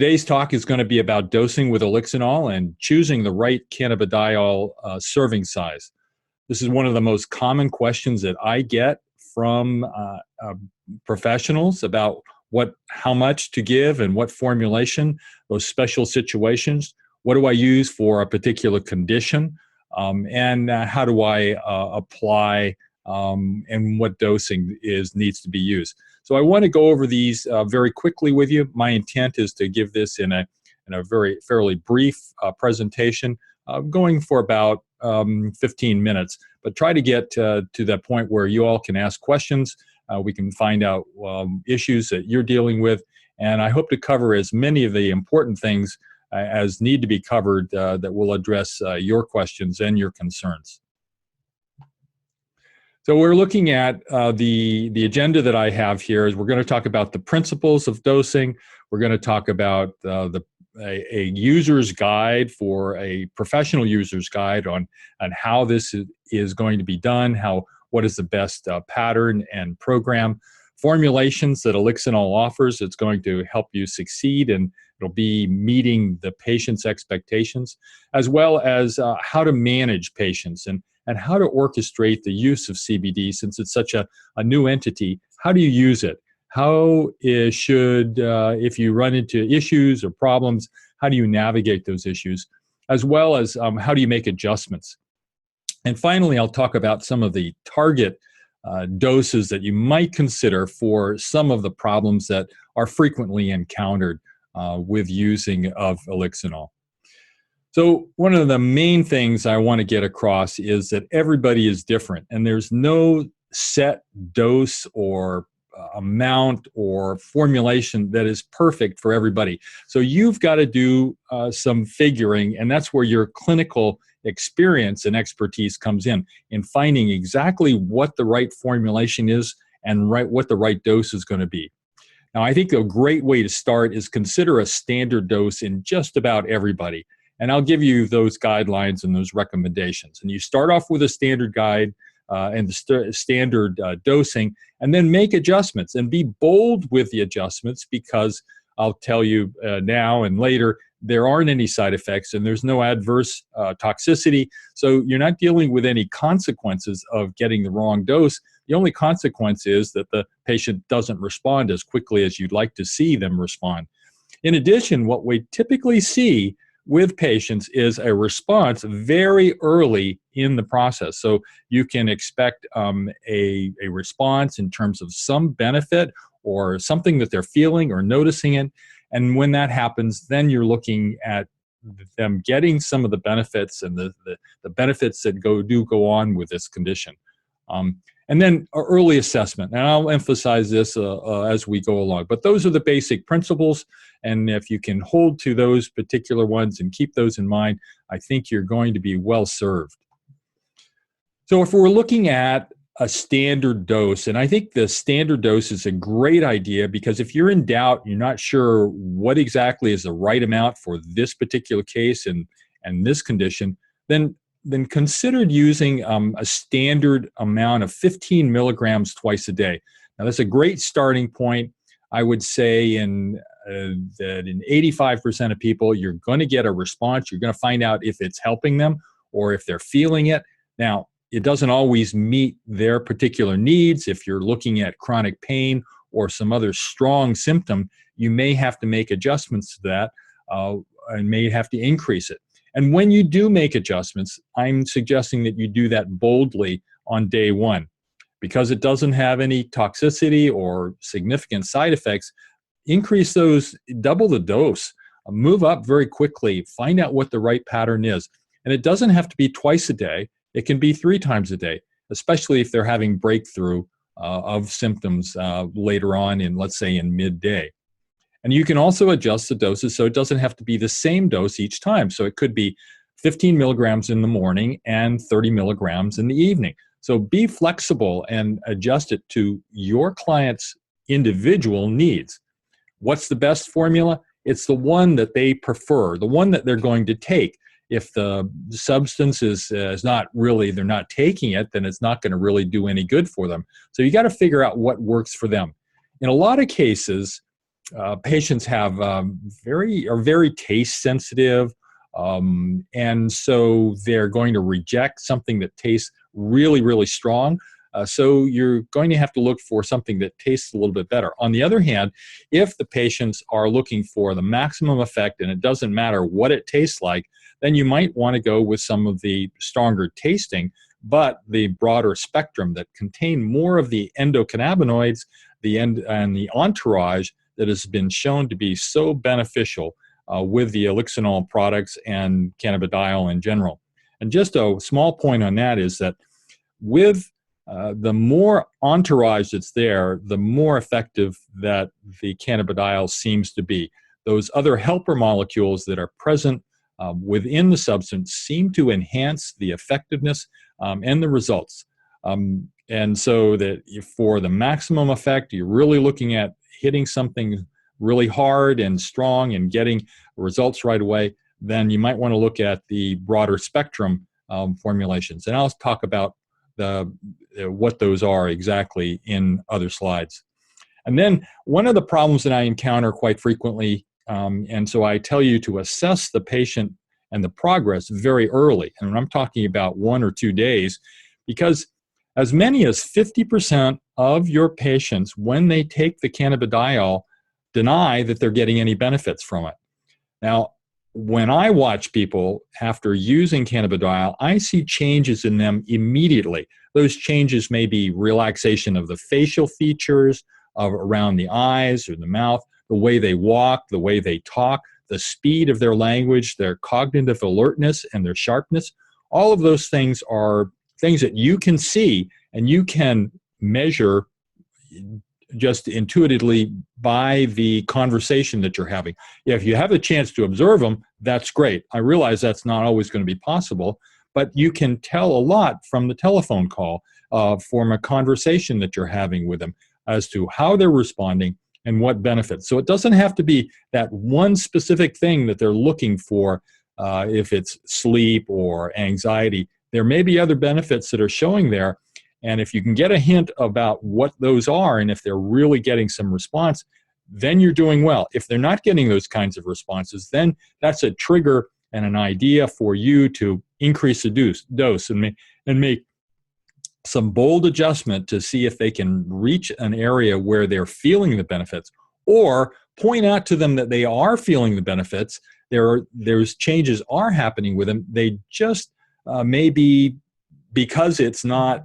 Today's talk is going to be about dosing with Elixinol and choosing the right cannabidiol serving size. This is one of the most common questions that I get from professionals about how much to give and what formulation, those special situations. What do I use for a particular condition? And how do I apply and what dosing needs to be used? So I want to go over these very quickly with you. My intent is to give this in a fairly brief presentation, going for about 15 minutes, but try to get to that point where you all can ask questions. We can find out issues that you're dealing with, and I hope to cover as many of the important things as need to be covered that will address your questions and your concerns. So we're looking at the agenda that I have here. Is we're going to talk about the principles of dosing. We're going to talk about a user's guide, for a professional user's guide on how this is going to be done, what is the best pattern and program, formulations that Elixinol offers. It's going to help you succeed, and it'll be meeting the patient's expectations, as well as how to manage patients and how to orchestrate the use of CBD, since it's such a new entity. How do you use it? How if you run into issues or problems, how do you navigate those issues? As well as how do you make adjustments? And finally, I'll talk about some of the target doses that you might consider for some of the problems that are frequently encountered with using of Elixinol. So one of the main things I want to get across is that everybody is different, and there's no set dose or amount or formulation that is perfect for everybody. So you've got to do some figuring, and that's where your clinical experience and expertise comes in finding exactly what the right formulation is and what the right dose is going to be. Now, I think a great way to start is consider a standard dose in just about everybody. And I'll give you those guidelines and those recommendations. And you start off with a standard guide and the standard dosing, and then make adjustments and be bold with the adjustments, because I'll tell you now and later, there aren't any side effects and there's no adverse toxicity. So you're not dealing with any consequences of getting the wrong dose. The only consequence is that the patient doesn't respond as quickly as you'd like to see them respond. In addition, what we typically see with patients is a response very early in the process. So you can expect a response in terms of some benefit or something that they're feeling or noticing it. And when that happens, then you're looking at them getting some of the benefits and the benefits that go on with this condition. And then early assessment, and I'll emphasize this as we go along. But those are the basic principles, and if you can hold to those particular ones and keep those in mind, I think you're going to be well served. So if we're looking at a standard dose, and I think the standard dose is a great idea, because if you're in doubt, you're not sure what exactly is the right amount for this particular case and this condition, then consider using a standard amount of 15 milligrams twice a day. Now, that's a great starting point. I would say that in 85% of people, you're going to get a response. You're going to find out if it's helping them or if they're feeling it. Now, it doesn't always meet their particular needs. If you're looking at chronic pain or some other strong symptom, you may have to make adjustments to that and may have to increase it. And when you do make adjustments, I'm suggesting that you do that boldly on day one, because it doesn't have any toxicity or significant side effects. Increase those, double the dose, move up very quickly, find out what the right pattern is. And it doesn't have to be twice a day. It can be 3 times a day, especially if they're having breakthrough of symptoms later on let's say, in midday. And you can also adjust the doses so it doesn't have to be the same dose each time. So it could be 15 milligrams in the morning and 30 milligrams in the evening. So be flexible and adjust it to your client's individual needs. What's the best formula? It's the one that they prefer, the one that they're going to take. If the substance is not really, they're not taking it, then it's not going to really do any good for them. So you got to figure out what works for them. In a lot of cases, patients have are very taste sensitive, and so they're going to reject something that tastes really, really strong. So you're going to have to look for something that tastes a little bit better. On the other hand, if the patients are looking for the maximum effect and it doesn't matter what it tastes like, then you might want to go with some of the stronger tasting, but the broader spectrum that contain more of the endocannabinoids, and the entourage that has been shown to be so beneficial with the Elixinol products and cannabidiol in general. And just a small point on that is that with the more entourage that's there, the more effective that the cannabidiol seems to be. Those other helper molecules that are present within the substance seem to enhance the effectiveness and the results. And so that for the maximum effect, you're really looking at hitting something really hard and strong and getting results right away, then you might want to look at the broader spectrum formulations. And I'll talk about what those are exactly in other slides. And then one of the problems that I encounter quite frequently, and so I tell you to assess the patient and the progress very early, and I'm talking about 1 or 2 days, because as many as 50% of your patients, when they take the cannabidiol, deny that they're getting any benefits from it. Now, when I watch people after using cannabidiol, I see changes in them immediately. Those changes may be relaxation of the facial features around the eyes or the mouth, the way they walk, the way they talk, the speed of their language, their cognitive alertness, and their sharpness. All of those things are things that you can see and you can measure just intuitively by the conversation that you're having. If you have a chance to observe them, that's great. I realize that's not always going to be possible, but you can tell a lot from the telephone call, from a conversation that you're having with them as to how they're responding and what benefits. So it doesn't have to be that one specific thing that they're looking for, if it's sleep or anxiety. There may be other benefits that are showing there. And if you can get a hint about what those are, and if they're really getting some response, then you're doing well. If they're not getting those kinds of responses, then that's a trigger and an idea for you to increase the dose and make some bold adjustment to see if they can reach an area where they're feeling the benefits, or point out to them that they are feeling the benefits. There's changes are happening with them. They just maybe because it's not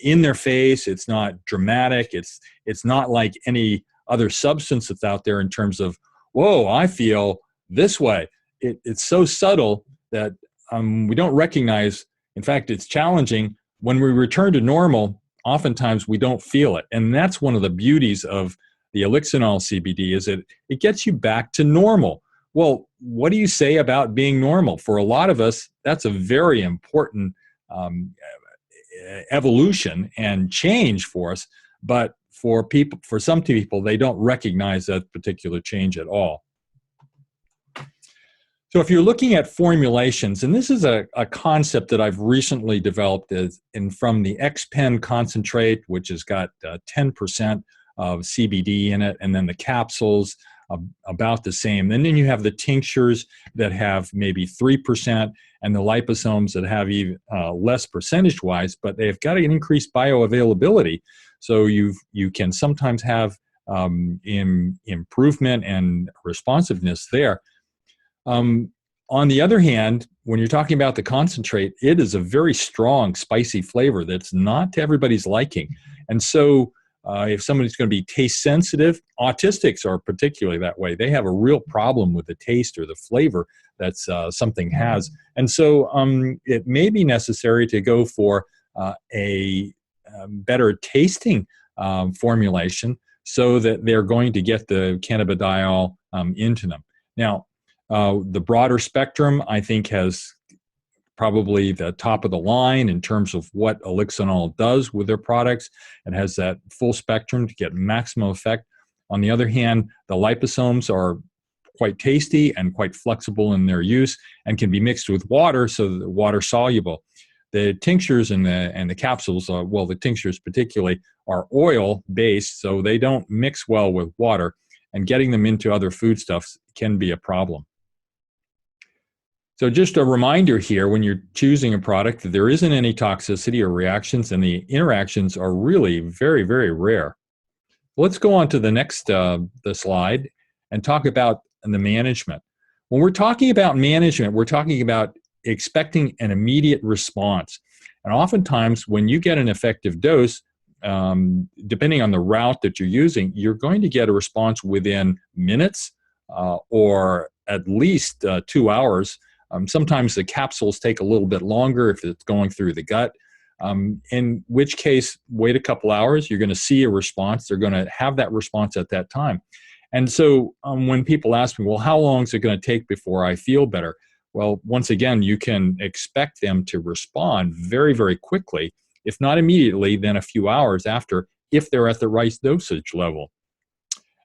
in their face, it's not dramatic, it's not like any other substance that's out there in terms of, whoa, I feel this way. It's so subtle that we don't recognize. In fact, it's challenging. When we return to normal, oftentimes we don't feel it. And that's one of the beauties of the Elixinol CBD, is that it gets you back to normal. Well, what do you say about being normal? For a lot of us, that's a very important evolution and change for us, but for some people, they don't recognize that particular change at all. So if you're looking at formulations, and this is a concept that I've recently developed from the X-Pen concentrate, which has got 10% of CBD in it, and then the capsules about the same. And then you have the tinctures that have maybe 3%, and the liposomes that have even less percentage-wise, but they've got an increased bioavailability. So you can sometimes have improvement and responsiveness there. On the other hand, when you're talking about the concentrate, it is a very strong, spicy flavor that's not to everybody's liking. And so if somebody's going to be taste sensitive, autistics are particularly that way. They have a real problem with the taste or the flavor that something has. And so it may be necessary to go for a better tasting formulation so that they're going to get the cannabidiol into them. Now, the broader spectrum, I think, has probably the top of the line in terms of what Elixinol does with their products. It has that full spectrum to get maximum effect. On the other hand, the liposomes are quite tasty and quite flexible in their use and can be mixed with water, so that water soluble. The tinctures and the capsules, the tinctures particularly, are oil based, so they don't mix well with water. and getting them into other foodstuffs can be a problem. So just a reminder here, when you're choosing a product, that there isn't any toxicity or reactions, and the interactions are really very, very rare. Let's go on to the next the slide and talk about the management. When we're talking about management, we're talking about expecting an immediate response. And oftentimes, when you get an effective dose, depending on the route that you're using, you're going to get a response within minutes or at least 2 hours. Sometimes the capsules take a little bit longer if it's going through the gut, in which case, wait a couple hours, you're going to see a response. They're going to have that response at that time. And so when people ask me, well, how long is it going to take before I feel better? Well, once again, you can expect them to respond very, very quickly. If not immediately, then a few hours after, if they're at the right dosage level.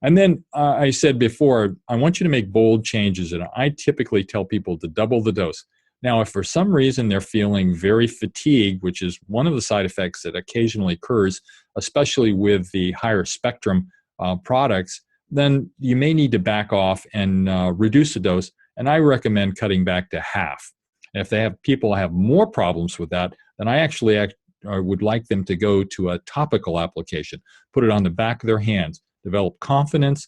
And then I said before, I want you to make bold changes, and I typically tell people to double the dose. Now, if for some reason they're feeling very fatigued, which is one of the side effects that occasionally occurs, especially with the higher spectrum products, then you may need to back off and reduce the dose, and I recommend cutting back to half. And if they have people have more problems with that, then I would like them to go to a topical application, put it on the back of their hands, develop confidence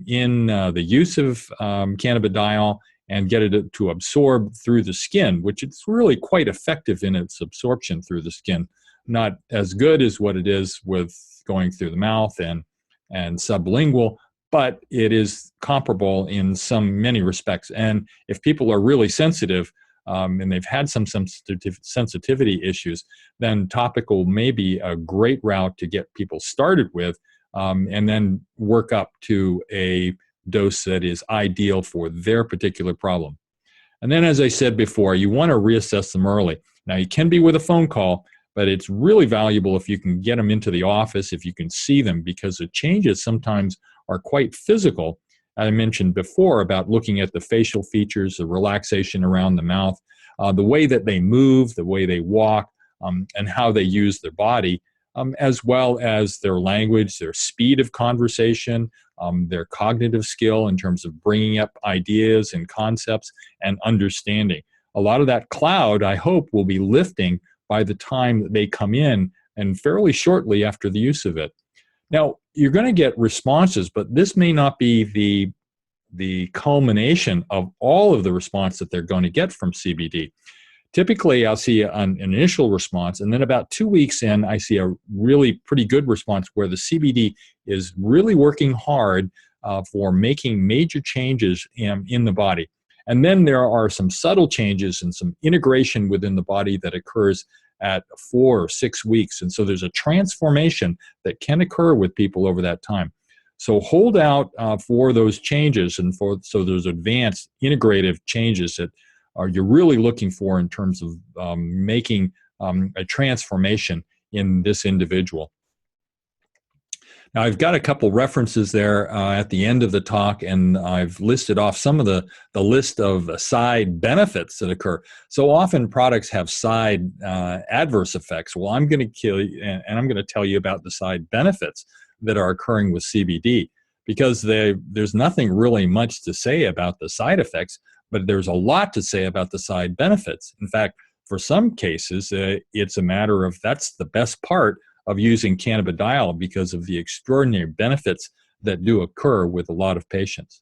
in the use of cannabidiol, and get it to absorb through the skin, which it's really quite effective in its absorption through the skin. Not as good as what it is with going through the mouth and sublingual, but it is comparable in many respects. And if people are really sensitive and they've had some sensitivity issues, then topical may be a great route to get people started with, and then work up to a dose that is ideal for their particular problem. And then, as I said before, you want to reassess them early. Now, you can be with a phone call, but it's really valuable if you can get them into the office, if you can see them, because the changes sometimes are quite physical. I mentioned before about looking at the facial features, the relaxation around the mouth, the way that they move, the way they walk, and how they use their body, as well as their language, their speed of conversation, their cognitive skill in terms of bringing up ideas and concepts and understanding. A lot of that cloud, I hope, will be lifting by the time that they come in, and fairly shortly after the use of it. Now, you're going to get responses, but this may not be the culmination of all of the response that they're going to get from CBD. Typically, I'll see an initial response, and then about 2 weeks in, I see a really pretty good response where the CBD is really working hard for making major changes in the body. And then there are some subtle changes and some integration within the body that occurs at 4 or 6 weeks. And so there's a transformation that can occur with people over that time. So hold out for those changes, and so those advanced integrative changes that you're really looking for in terms of making a transformation in this individual. Now, I've got a couple references there at the end of the talk, and I've listed off some of the list of side benefits that occur. So often products have side adverse effects. Well, I'm going to kill you, and I'm going to tell you about the side benefits that are occurring with CBD, because there's nothing really much to say about the side effects, but there's a lot to say about the side benefits. In fact, for some cases, it's a matter of that's the best part of using cannabidiol, because of the extraordinary benefits that do occur with a lot of patients.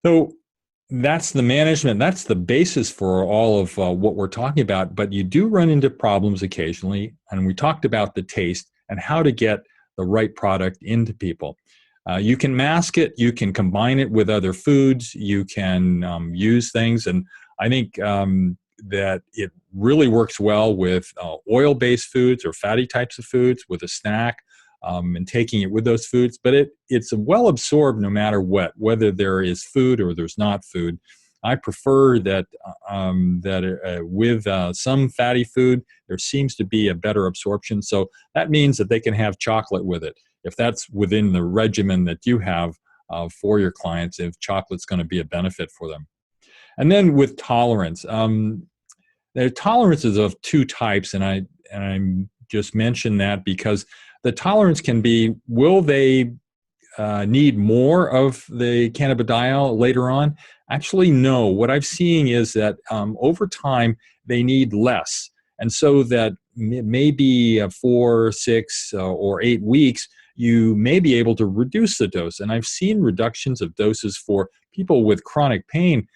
So that's the management. That's the basis for all of what we're talking about. But you do run into problems occasionally, and we talked about the taste and how to get the right product into people. You can mask it, you can combine it with other foods, you can use things, and I think that it really works well with oil-based foods or fatty types of foods with a snack, and taking it with those foods. But it's well absorbed no matter what, whether there is food or there's not food. I prefer that with some fatty food, there seems to be a better absorption. So that means that they can have chocolate with it. If that's within the regimen that you have for your clients, if chocolate's going to be a benefit for them. And then with tolerance, there are tolerances of two types, and I just mentioned that because the tolerance can be, will they need more of the cannabidiol later on? Actually, no. What I've seen is that over time, they need less. And so that maybe 4, 6, or 8 weeks, you may be able to reduce the dose. And I've seen reductions of doses for people with chronic pain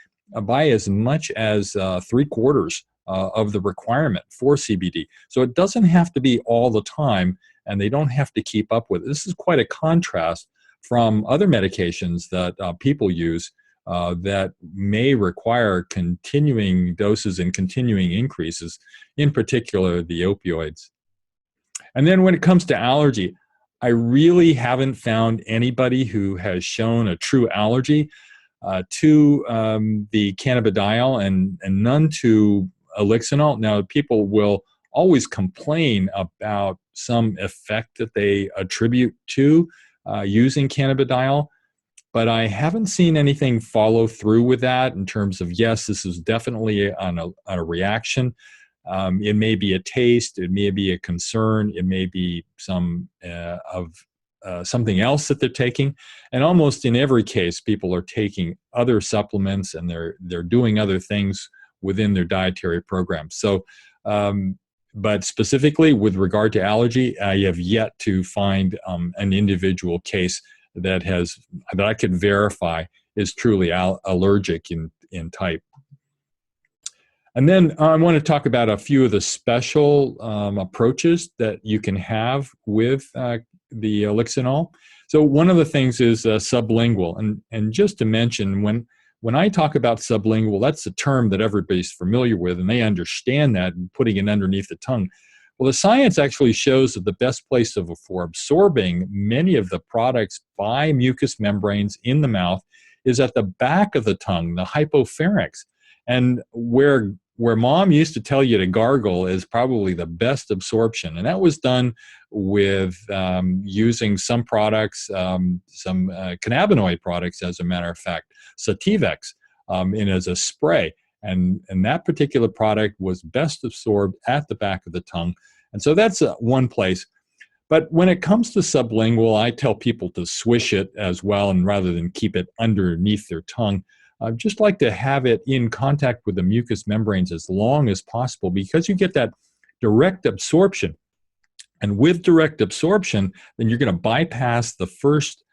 by as much as 3/4 of the requirement for CBD. So it doesn't have to be all the time, and they don't have to keep up with it. This is quite a contrast from other medications that people use that may require continuing doses and continuing increases, in particular the opioids. And then when it comes to allergy, I really haven't found anybody who has shown a true allergy to the cannabidiol and none to Elixinol. Now, people will always complain about some effect that they attribute to using cannabidiol, but I haven't seen anything follow through with that in terms of, yes, this is definitely on a reaction. It may be a taste, it may be a concern, it may be some something else that they're taking. And almost in every case, people are taking other supplements and they're doing other things within their dietary program. So, but specifically with regard to allergy, I have yet to find an individual case that I could verify is truly allergic in type. And then I want to talk about a few of the special approaches that you can have with the Elixinol. So one of the things is sublingual. And just to mention, when I talk about sublingual, that's a term that everybody's familiar with, and they understand that, and putting it underneath the tongue. Well, the science actually shows that the best place for absorbing many of the products by mucous membranes in the mouth is at the back of the tongue, the hypopharynx. And where mom used to tell you to gargle is probably the best absorption. And that was done with using some products, some cannabinoid products, as a matter of fact, Sativex, as a spray. And that particular product was best absorbed at the back of the tongue. And so that's one place. But when it comes to sublingual, I tell people to swish it as well, and rather than keep it underneath their tongue. I'd just like to have it in contact with the mucous membranes as long as possible, because you get that direct absorption. And with direct absorption, then you're going to bypass the first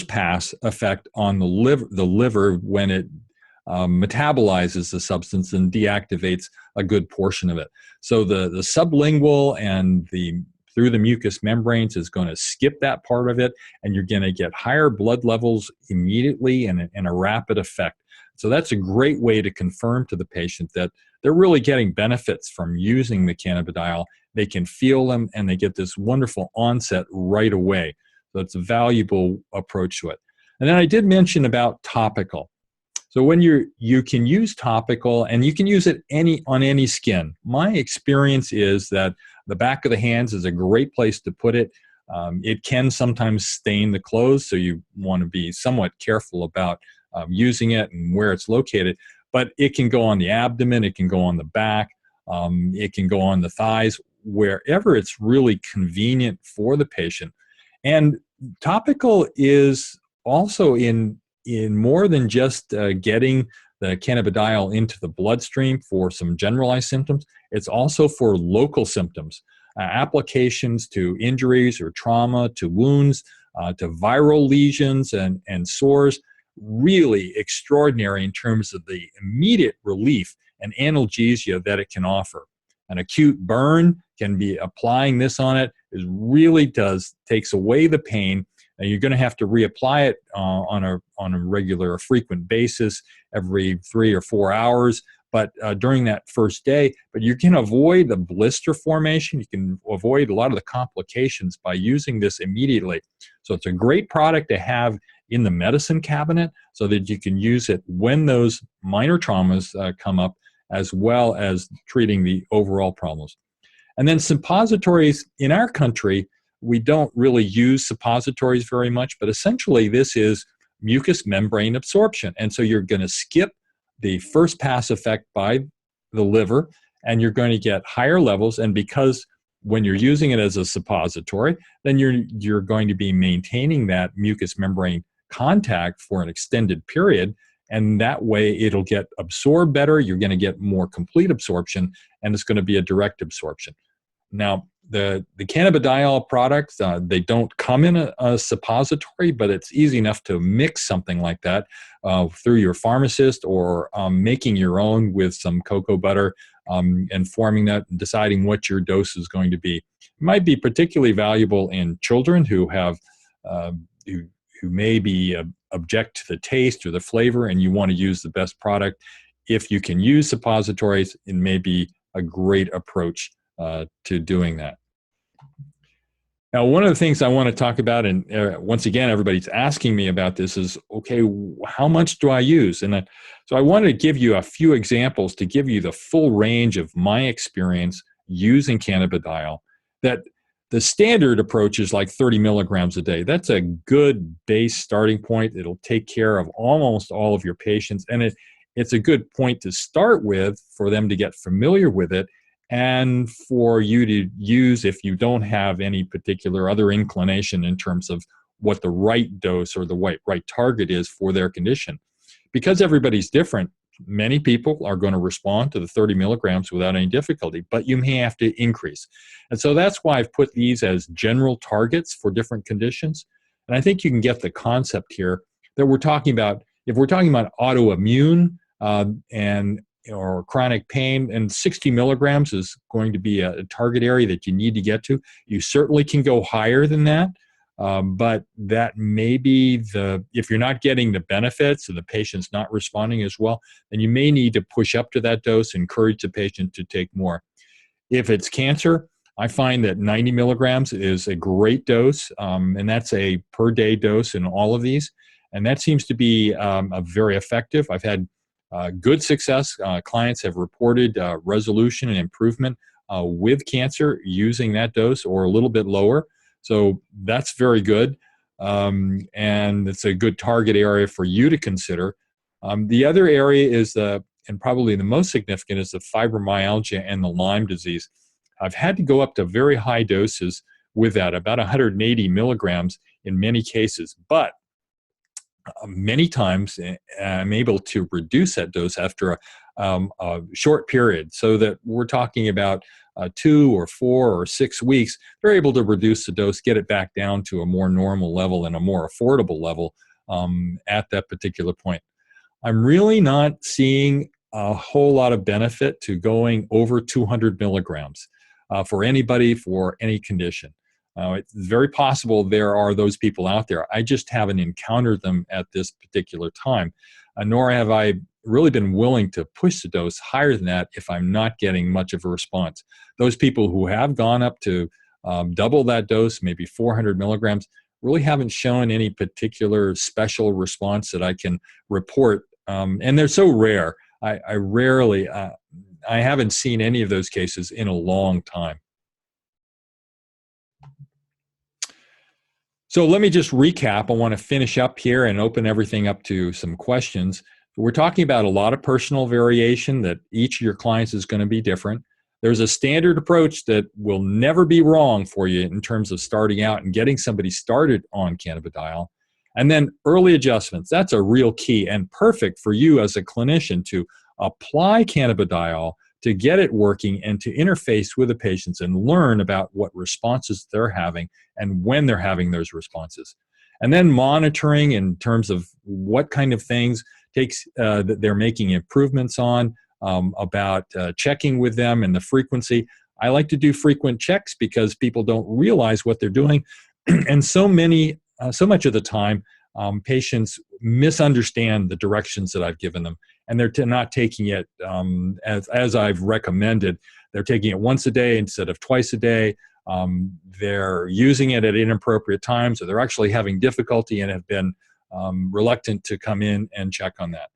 pass effect on the liver when it metabolizes the substance and deactivates a good portion of it. So the sublingual and through the mucous membranes is going to skip that part of it, and you're going to get higher blood levels immediately and a rapid effect. So that's a great way to confirm to the patient that they're really getting benefits from using the cannabidiol. They can feel them, and they get this wonderful onset right away. So it's a valuable approach to it. And then I did mention about topical. So when you can use topical, and you can use it on any skin. My experience is that the back of the hands is a great place to put it. It can sometimes stain the clothes, so you want to be somewhat careful about using it and where it's located. But it can go on the abdomen, it can go on the back, it can go on the thighs, wherever it's really convenient for the patient. And topical is also in more than just getting the cannabidiol into the bloodstream for some generalized symptoms. It's also for local symptoms, applications to injuries or trauma, to wounds, to viral lesions and sores. Really extraordinary in terms of the immediate relief and analgesia that it can offer. An acute burn can be applying this on it. It really takes away the pain. And you're going to have to reapply it on a regular or frequent basis every 3 or 4 hours. But during that first day, but you can avoid the blister formation. You can avoid a lot of the complications by using this immediately. So it's a great product to have in the medicine cabinet so that you can use it when those minor traumas come up, as well as treating the overall problems. And then suppositories in our country, we don't really use suppositories very much, but essentially this is mucous membrane absorption. And so you're going to skip the first pass effect by the liver, and you're going to get higher levels. And because when you're using it as a suppository, then you're going to be maintaining that mucous membrane contact for an extended period, and that way it'll get absorbed better. You're going to get more complete absorption, and it's going to be a direct absorption. Now, the cannabidiol products, they don't come in a suppository, but it's easy enough to mix something like that through your pharmacist, or making your own with some cocoa butter, and forming that and deciding what your dose is going to be. It might be particularly valuable in children who have who may be object to the taste or the flavor, and you want to use the best product. If you can use suppositories, it may be a great approach to doing that. Now, one of the things I want to talk about, and once again, everybody's asking me about this, is, okay, how much do I use? So I wanted to give you a few examples to give you the full range of my experience using cannabidiol. That the standard approach is like 30 milligrams a day. That's a good base starting point. It'll take care of almost all of your patients, and it's a good point to start with for them to get familiar with it, and for you to use if you don't have any particular other inclination in terms of what the right dose or the right target is for their condition. Because everybody's different, many people are going to respond to the 30 milligrams without any difficulty, but you may have to increase. And so that's why I've put these as general targets for different conditions. And I think you can get the concept here that we're talking about. If we're talking about autoimmune or chronic pain, and 60 milligrams is going to be a target area that you need to get to. You certainly can go higher than that, but that may be if you're not getting the benefits or the patient's not responding as well, then you may need to push up to that dose, encourage the patient to take more. If it's cancer, I find that 90 milligrams is a great dose, and that's a per day dose in all of these, and that seems to be a very effective. I've had good success. Clients have reported resolution and improvement with cancer using that dose or a little bit lower. So that's very good. And it's a good target area for you to consider. The other area is, and probably the most significant, is the fibromyalgia and the Lyme disease. I've had to go up to very high doses with that, about 180 milligrams in many cases. But many times I'm able to reduce that dose after a short period, so that we're talking about 2 or 4 or 6 weeks. They're able to reduce the dose, get it back down to a more normal level and a more affordable level at that particular point. I'm really not seeing a whole lot of benefit to going over 200 milligrams for anybody for any condition. It's very possible there are those people out there. I just haven't encountered them at this particular time, nor have I really been willing to push the dose higher than that if I'm not getting much of a response. Those people who have gone up to double that dose, maybe 400 milligrams, really haven't shown any particular special response that I can report. And they're so rare. I haven't seen any of those cases in a long time. So let me just recap. I want to finish up here and open everything up to some questions. We're talking about a lot of personal variation, that each of your clients is going to be different. There's a standard approach that will never be wrong for you in terms of starting out and getting somebody started on cannabidiol. And then early adjustments, that's a real key and perfect for you as a clinician to apply cannabidiol to get it working and to interface with the patients and learn about what responses they're having and when they're having those responses. And then monitoring in terms of what kind of things that they're making improvements on, about checking with them and the frequency. I like to do frequent checks because people don't realize what they're doing. And so much of the time, patients misunderstand the directions that I've given them, and they're not taking it as I've recommended. They're taking it once a day instead of twice a day. They're using it at inappropriate times, or they're actually having difficulty and have been reluctant to come in and check on that.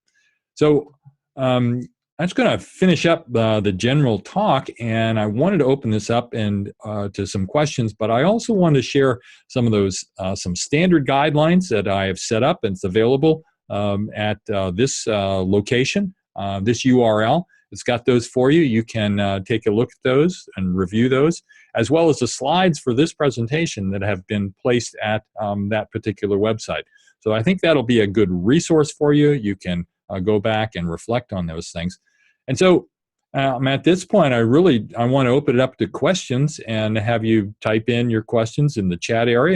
So I'm just going to finish up the general talk, and I wanted to open this up and to some questions, but I also wanted to share some of those some standard guidelines that I have set up, and it's available at this location, this URL. It's got those for you. You can take a look at those and review those, as well as the slides for this presentation that have been placed at that particular website. So I think that'll be a good resource for you. You can go back and reflect on those things. And so at this point, I want to open it up to questions and have you type in your questions in the chat area.